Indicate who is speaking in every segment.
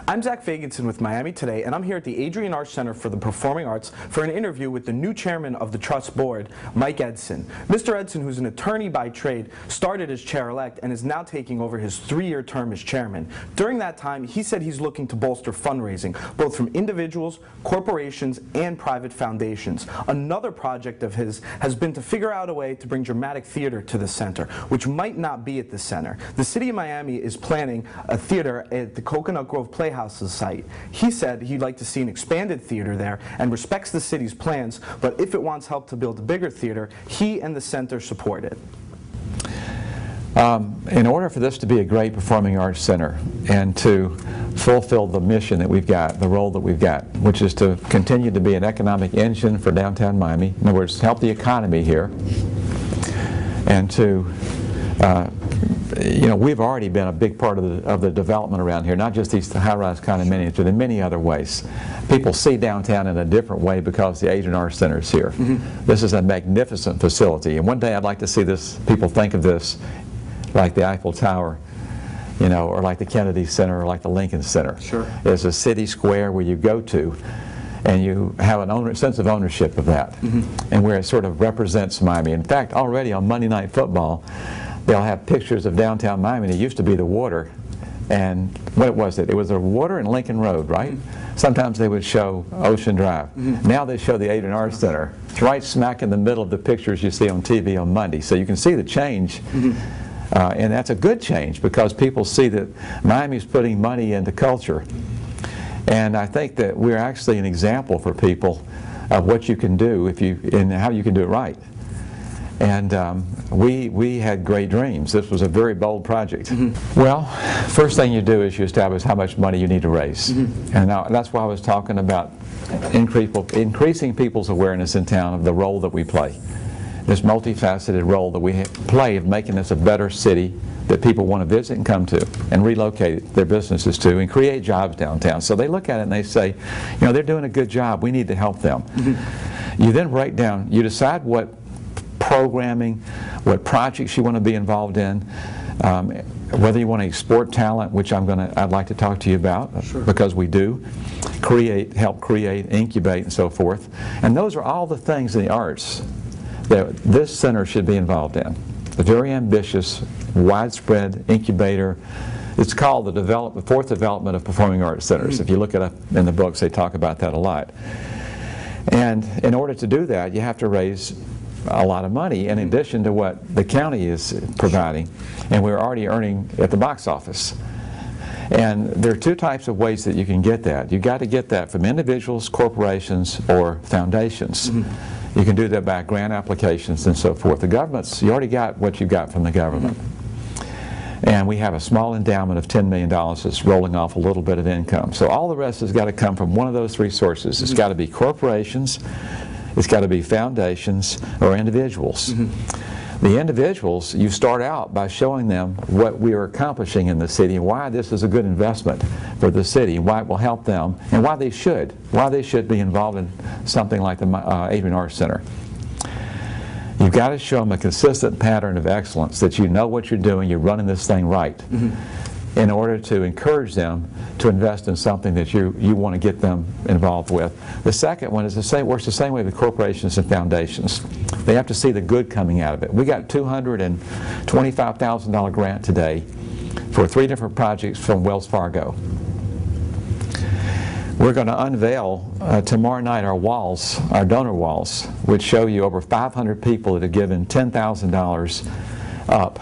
Speaker 1: I'm Zach Fagenson with Miami Today, and I'm here at the Adrienne Arsht Center for the Performing Arts for an interview with the new chairman of the Trust Board, Mike Eidson. Mr. Eidson, who's an attorney by trade, started as chair-elect and is now taking over his 3-year term as chairman. During that time, he said he's looking to bolster fundraising, both from individuals, corporations, and private foundations. Another project of his has been to figure out a way to bring dramatic theater to the center, which might not be at the center. The city of Miami is planning a theater at the Coconut Grove Playhouse's site. He said he'd like to see an expanded theater there and respects the city's plans, but if it wants help to build a bigger theater, he and the center support it.
Speaker 2: In order for this to be a great performing arts center and to fulfill the mission that we've got, the role that we've got, which is to continue to be an economic engine for downtown Miami, in other words, help the economy here, and to we've already been a big part of the development around here, not just these high-rise condominiums, but in many other ways. People see downtown in a different way because the Adrienne Arsht Center is here. This is a magnificent facility, and one day I'd like to see people think of this like the Eiffel Tower, or like the Kennedy Center, or like the Lincoln Center.
Speaker 1: Sure.
Speaker 2: It's a city square where you go to, and you have a sense of ownership of that, and where it sort of represents Miami. In fact, already on Monday Night Football, they'll have pictures of downtown Miami. It used to be the water, and what was it? It was the water and Lincoln Road, right? Sometimes they would show Ocean Drive. Now they show the Adrienne Arsht Center. It's right smack in the middle of the pictures you see on TV on Monday. So you can see the change, and that's a good change because people see that Miami's putting money into culture. And I think that we're actually an example for people of what you can do and how you can do it right. And we had great dreams. This was a very bold project. Well, first thing you do is you establish how much money you need to raise. And now, that's why I was talking about increasing people's awareness in town of the role that we play. This multifaceted role that we play of making this a better city that people want to visit and come to and relocate their businesses to and create jobs downtown. So they look at it and they say, they're doing a good job. We need to help them. You then break down, you decide what programming, what projects you want to be involved in, whether you want to export talent, which I'd like to talk to you about, because we do, help create, incubate, and so forth. And those are all the things in the arts that this center should be involved in. A very ambitious, widespread incubator. It's called the fourth development of performing arts centers. If you look it up in the books, they talk about that a lot. And in order to do that, you have to raise a lot of money in addition to what the county is providing, and we're already earning at the box office. And there are two types of ways that you can get that. You've got to get that from individuals, corporations, or foundations. You can do that by grant applications and so forth. The government's, you already got what you got from the government. And we have a small endowment of $10 million that's rolling off a little bit of income. So all the rest has got to come from one of those three sources. It's got to be corporations, it's got to be foundations, or individuals. The individuals, you start out by showing them what we are accomplishing in the city and why this is a good investment for the city, why it will help them, and why they should be involved in something like the Adrienne Arsht Center. You've got to show them a consistent pattern of excellence, that you know what you're doing, you're running this thing right, in order to encourage them to invest in something that you want to get them involved with. The second one is works the same way with corporations and foundations. They have to see the good coming out of it. We got $225,000 grant today for 3 different projects from Wells Fargo. We're going to unveil tomorrow night our walls, our donor walls, which show you over 500 people that have given $10,000 up,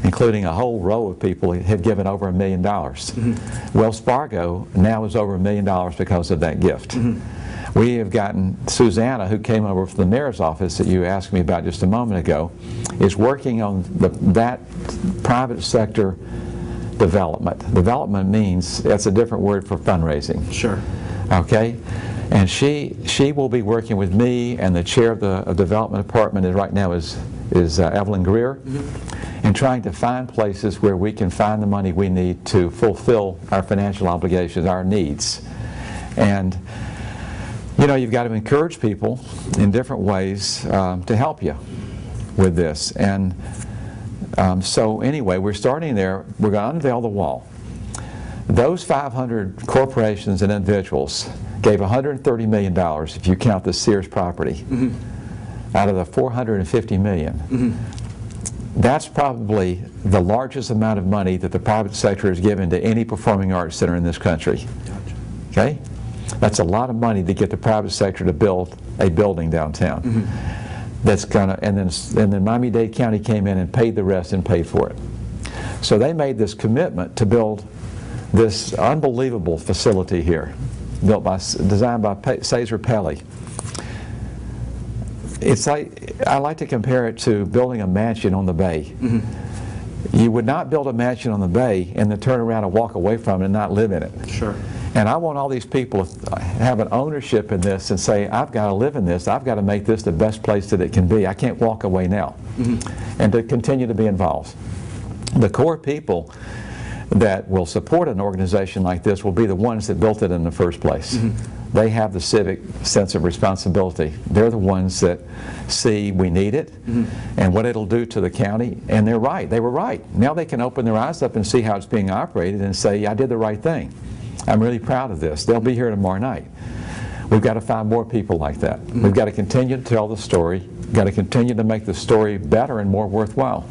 Speaker 2: including a whole row of people that have given over $1 million. Wells Fargo now is over $1 million because of that gift. We have gotten Susanna, who came over from the mayor's office that you asked me about just a moment ago, is working on that private sector development. Development means, that's a different word for fundraising.
Speaker 1: Sure.
Speaker 2: Okay? And she will be working with me, and the chair of the development department right now is Evelyn Greer, and trying to find places where we can find the money we need to fulfill our financial obligations, our needs. And you've got to encourage people in different ways to help you with this. And so anyway, we're starting there. We're going to unveil the wall. Those 500 corporations and individuals gave $130 million, if you count the Sears property, out of the $450 million. That's probably the largest amount of money that the private sector has given to any performing arts center in this country. Okay? That's a lot of money to get the private sector to build a building downtown. That's gonna, and then Miami-Dade County came in and paid the rest and paid for it. So they made this commitment to build this unbelievable facility here, designed by Cesar Pelli. It's like, I like to compare it to building a mansion on the bay. You would not build a mansion on the bay and then turn around and walk away from it and not live in it.
Speaker 1: Sure.
Speaker 2: And I want all these people to have an ownership in this and say, I've got to live in this. I've got to make this the best place that it can be. I can't walk away now. And to continue to be involved. The core people that will support an organization like this will be the ones that built it in the first place. They have the civic sense of responsibility. They're the ones that see we need it and what it'll do to the county, and they're right. They were right. Now they can open their eyes up and see how it's being operated and say, I did the right thing. I'm really proud of this. They'll be here tomorrow night. We've got to find more people like that. We've got to continue to tell the story. We've got to continue to make the story better and more worthwhile.